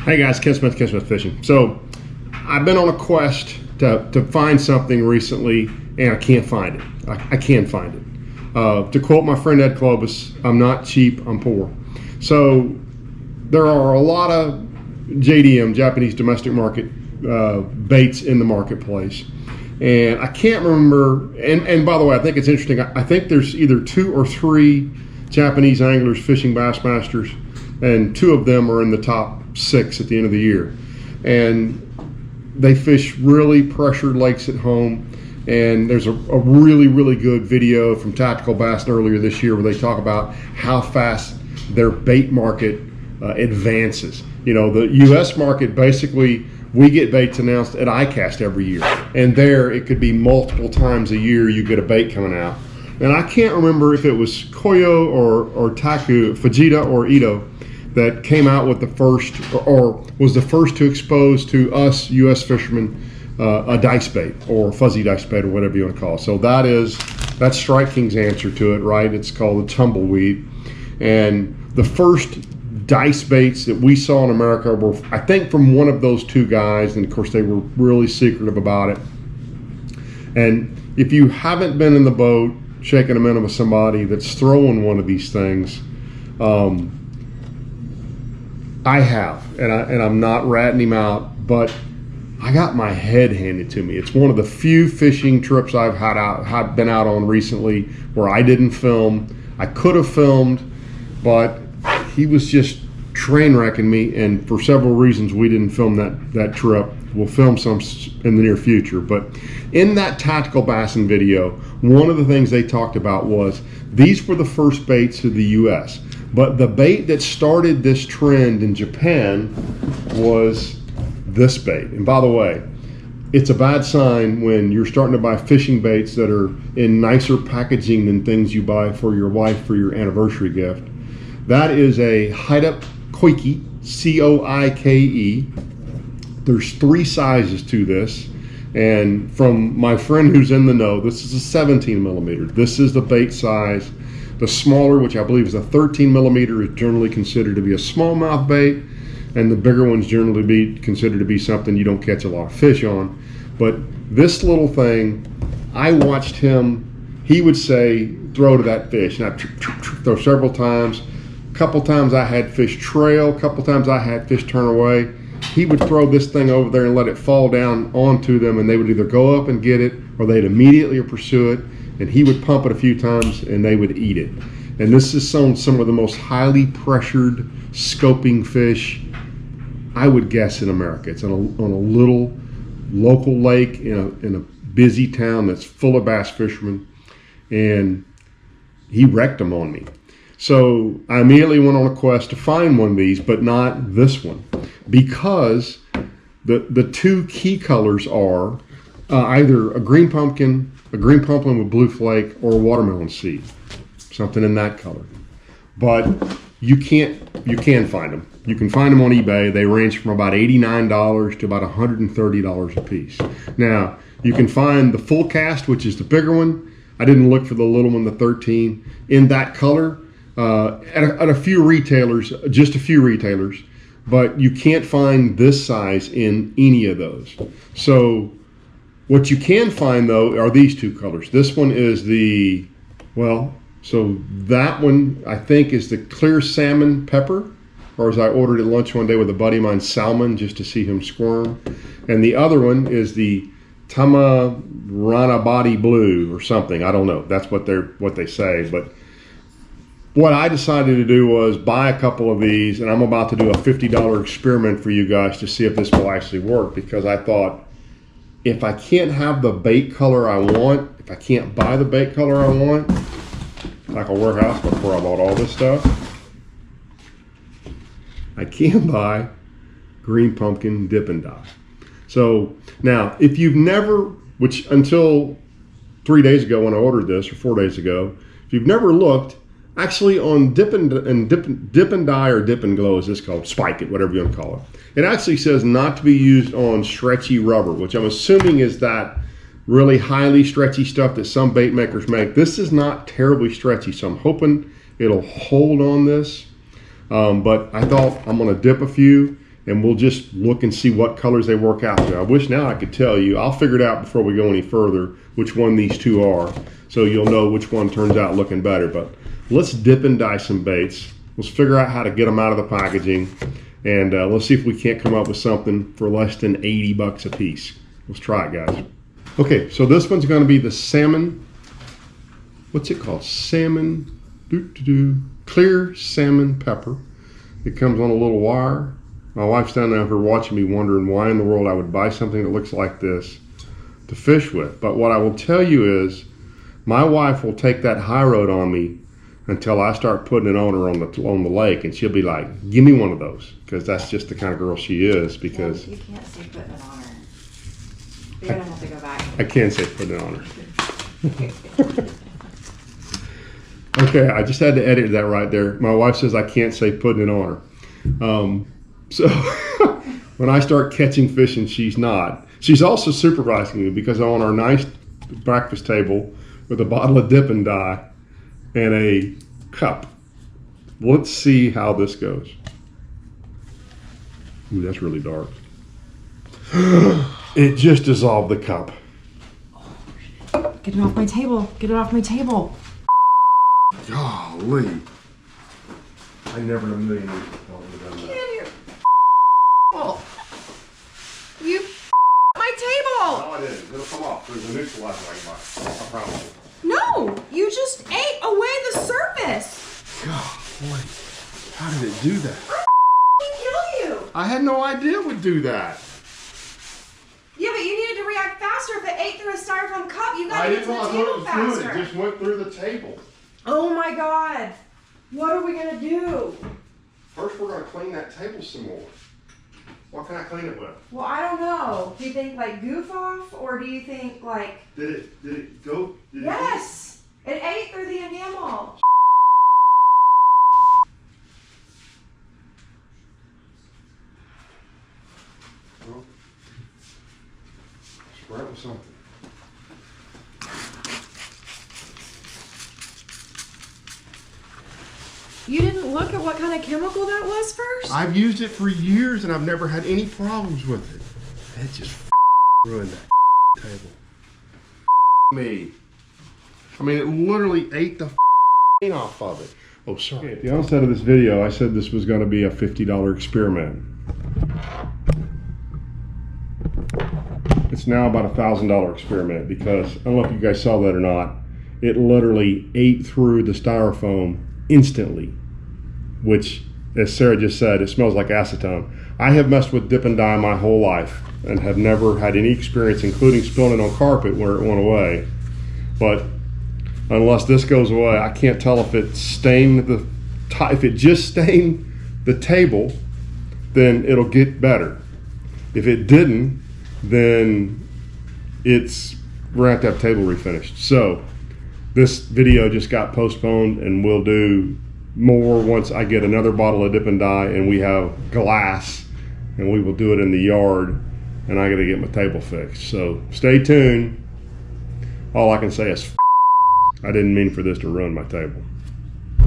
Hey guys, Ken Smith Fishing. So I've been on a quest to find something recently, and I can't find it. I can't find it. To quote my friend Ed Clovis, I'm not cheap, I'm poor. So there are a lot of JDM, Japanese domestic market baits in the marketplace. And I can't remember, and by the way, I think it's interesting. I think there's either 2 or 3 Japanese anglers fishing Bassmasters, and 2 of them are in the top 6 at the end of the year. And they fish really pressured lakes at home. And there's a really, really good video from Tactical Bass earlier this year where they talk about how fast their bait market advances. You know, the U.S. market, basically, we get baits announced at ICAST every year. And there, it could be multiple times a year you get a bait coming out. And I can't remember if it was Koyo or Taku, Fujita or Ito, that came out with the first, or was the first to expose to us U.S. fishermen a dice bait, or fuzzy dice bait, or whatever you want to call it. So that's Strike King's answer to it, right? It's called the tumbleweed. And the first dice baits that we saw in America were, I think, from one of those 2 guys, and of course they were really secretive about it. And if you haven't been in the boat shaking a minnow with somebody that's throwing one of these things, I have, and I'm not ratting him out, but I got my head handed to me. It's one of the few fishing trips I've been out on recently where I didn't film. I could have filmed, but he was just train wrecking me, and for several reasons we didn't film that trip. We'll film some in the near future. But in that Tactical Bassin video, one of the things they talked about was these were the first baits of the U.S., but the bait that started this trend in Japan was this bait. And by the way, it's a bad sign when you're starting to buy fishing baits that are in nicer packaging than things you buy for your wife for your anniversary gift. That is a Hideup Coike, C-O-I-K-E. There's 3 sizes to this. And from my friend who's in the know, this is a 17 millimeter. This is the bait size. The smaller, which I believe is a 13 millimeter, is generally considered to be a smallmouth bait, and the bigger ones generally be considered to be something you don't catch a lot of fish on. But this little thing, I watched him, he would say, throw to that fish, and I'd throw several times. A couple times I had fish trail, a couple times I had fish turn away. He would throw this thing over there and let it fall down onto them, and they would either go up and get it, or they'd immediately pursue it. And he would pump it a few times and they would eat it. And this is some of the most highly pressured scoping fish, I would guess, in America. It's on a little local lake in a busy town that's full of bass fishermen, and he wrecked them on me. So I immediately went on a quest to find one of these, but not this one, because the 2 key colors are either a green pumpkin with blue flake, or a watermelon seed, something in that color. But you can find them. You can find them on eBay. They range from about $89 to about $130 a piece. Now, you can find the full cast, which is the bigger one. I didn't look for the little one, the 13, in that color at a few retailers, just a few retailers. But you can't find this size in any of those. So what you can find, though, are these 2 colors. This one is so that one, I think, is the clear salmon pepper, or as I ordered at lunch one day with a buddy of mine, salmon, just to see him squirm. And the other one is the Tamarana body blue or something. I don't know. That's what they say. But what I decided to do was buy a couple of these, and I'm about to do a $50 experiment for you guys to see if this will actually work, because I thought, if I can't have the bait color I want, if I can't buy the bait color I want, like a warehouse before I bought all this stuff, I can buy green pumpkin dip and dye. So now, if you've never, which until 3 days ago when I ordered this, or 4 days ago, if you've never looked, actually on dip and dye, or dip and glow as this called, spike it, whatever you want to call it. It actually says not to be used on stretchy rubber, which I'm assuming is that really highly stretchy stuff that some bait makers make. This is not terribly stretchy, so I'm hoping it'll hold on this. But I thought I'm going to dip a few and we'll just look and see what colors they work out to. I wish now I could tell you. I'll figure it out before we go any further which one these two are, so you'll know which one turns out looking better. But let's dip and dye some baits. Let's figure out how to get them out of the packaging, and let's see if we can't come up with something for less than 80 bucks a piece. Let's try it, guys. Okay, so this one's going to be the salmon. What's it called? Salmon, clear salmon pepper. It comes on a little wire. My wife's down there watching me, wondering why in the world I would buy something that looks like this to fish with. But what I will tell you is, my wife will take that high road on me until I start putting it on her on the lake, and she'll be like, "Give me one of those," because that's just the kind of girl she is. Because you can't say putting it on her. You're gonna have to go back. I can say putting it on her. Okay, I just had to edit that right there. My wife says I can't say putting it on her. So when I start catching fish and she's not, she's also supervising me, because I'm on our nice breakfast table with a bottle of dip and dye and a cup. Let's see how this goes. Ooh, that's really dark. It just dissolved the cup. Get it off my table. Get it off my table. Golly. I never in a million years thought we'd have done that. You my table. No, I didn't. It'll come off. There's a neutralizer I can buy. I promise you. No, you just ate away the surface. Golly. How did it do that? Kill you. I had no idea it would do that. Yeah, but you needed to react faster. If it ate through a styrofoam cup, you got I to get didn't to know the it table was faster. doing it. It just went through the table. Oh my God. What are we going to do? First, we're going to clean that table some more. What can I clean it with? Well, I don't know. Do you think like goof off, or do you think like... Did it go? Yes! It ate through the enamel. Well, spray it with something. You didn't look at what kind of chemical that was first? I've used it for years and I've never had any problems with it. It just ruined that table. Me. I mean, it literally ate the off of it. Oh, sorry. Okay, at the onset of this video, I said this was going to be a $50 experiment. It's now about a $1,000 experiment, because I don't know if you guys saw that or not. It literally ate through the styrofoam instantly, which, as Sarah just said, it smells like acetone. I have messed with dip and dye my whole life and have never had any experience, including spilling it on carpet where it went away. But unless this goes away, I can't tell if it stained the if it just stained the table, then it'll get better. If it didn't, then we're gonna have to have table refinished. So this video just got postponed, and we'll do more once I get another bottle of dip and dye and we have glass, and we will do it in the yard, and I gotta get my table fixed. So stay tuned. All I can say is I didn't mean for this to ruin my table,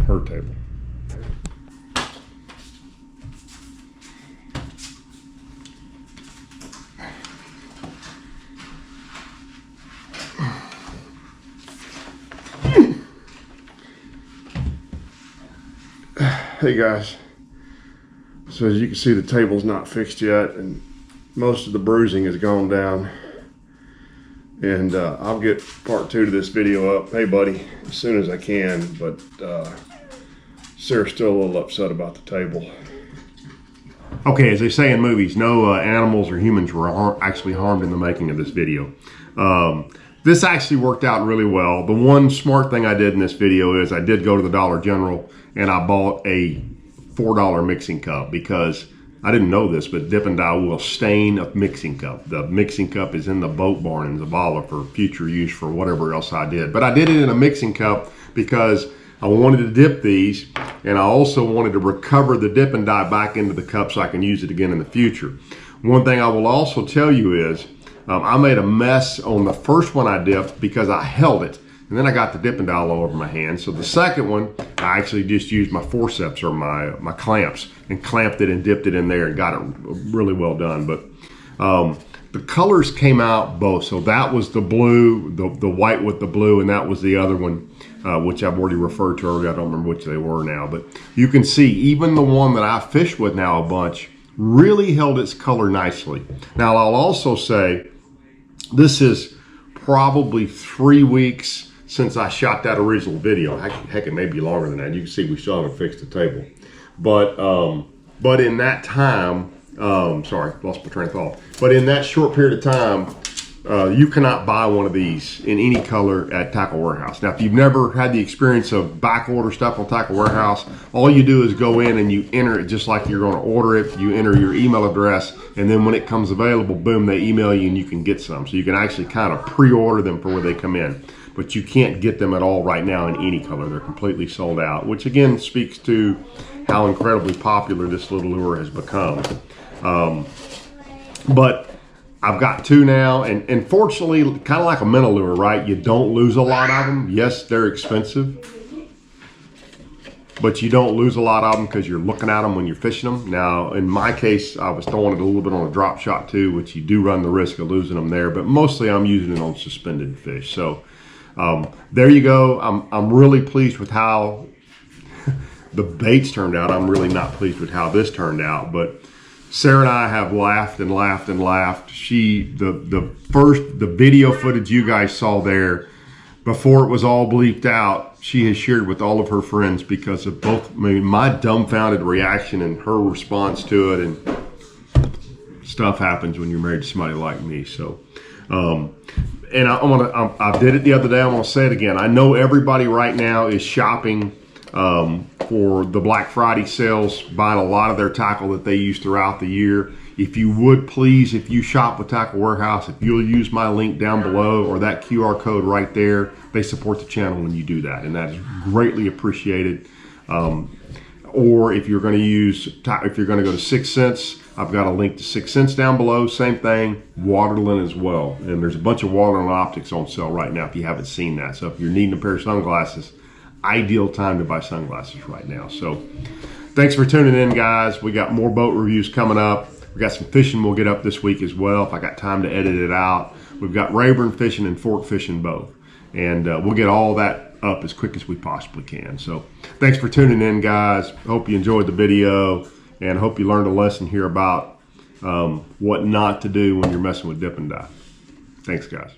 her table. Hey guys, so as you can see, the table's not fixed yet, and most of the bruising has gone down, and I'll get part 2 to this video up, hey buddy, as soon as I can. But Sarah's still a little upset about the table. Okay, as they say in movies, no animals or humans were actually harmed in the making of this video. This actually worked out really well. The one smart thing I did in this video is I did go to the Dollar General and I bought a $4 mixing cup, because I didn't know this, but dip and dye will stain a mixing cup. The mixing cup is in the boat barn in Zavala for future use for whatever else I did. But I did it in a mixing cup because I wanted to dip these, and I also wanted to recover the dip and dye back into the cup so I can use it again in the future. One thing I will also tell you is I made a mess on the first one I dipped because I held it. And then I got the dipping dye all over my hand. So the second one, I actually just used my forceps or my clamps and clamped it and dipped it in there and got it really well done. But the colors came out both. So that was the blue, the white with the blue, and that was the other one, which I've already referred to earlier. I don't remember which they were now. But you can see even the one that I fish with now a bunch really held its color nicely. Now I'll also say this is probably 3 weeks since I shot that original video. Heck, it may be longer than that. You can see we still haven't fixed the table. But in that time, sorry, lost my train of thought. But in that short period of time, you cannot buy one of these in any color at Tackle Warehouse. Now, if you've never had the experience of back order stuff on Tackle Warehouse, all you do is go in and you enter it just like you're going to order it. You enter your email address, and then when it comes available, boom, they email you and you can get some. So you can actually kind of pre-order them for where they come in. But you can't get them at all right now in any color. They're completely sold out, which again speaks to how incredibly popular this little lure has become. But I've got 2 now, and fortunately, kind of like a minnow lure, right? You don't lose a lot of them. Yes, they're expensive, but you don't lose a lot of them because you're looking at them when you're fishing them. Now, in my case, I was throwing it a little bit on a drop shot too, which you do run the risk of losing them there, but mostly I'm using it on suspended fish. So there you go. I'm really pleased with how the baits turned out. I'm really not pleased with how this turned out, but Sarah and I have laughed and laughed and laughed. The video footage you guys saw there, before it was all bleeped out, she has shared with all of her friends because of both my dumbfounded reaction and her response to it. And stuff happens when you're married to somebody like me. So, and I did it the other day. I'm gonna say it again. I know everybody right now is shopping for the Black Friday sales, buying a lot of their tackle that they use throughout the year. If you would please, if you shop with Tackle Warehouse, if you'll use my link down below or that QR code right there, they support the channel when you do that, and that is greatly appreciated. Or if you're going to go to 6 Cents, I've got a link to 6 Cents down below. Same thing, Waterland as well. And there's a bunch of Waterland optics on sale right now if you haven't seen that. So if you're needing a pair of sunglasses, ideal time to buy sunglasses right now. So thanks for tuning in, guys. We got more boat reviews coming up. We got some fishing we'll get up this week as well if I got time to edit it out. We've got Rayburn fishing and fork fishing both. And we'll get all that up as quick as we possibly can. So thanks for tuning in, guys. Hope you enjoyed the video and hope you learned a lesson here about what not to do when you're messing with dip and dye. Thanks, guys.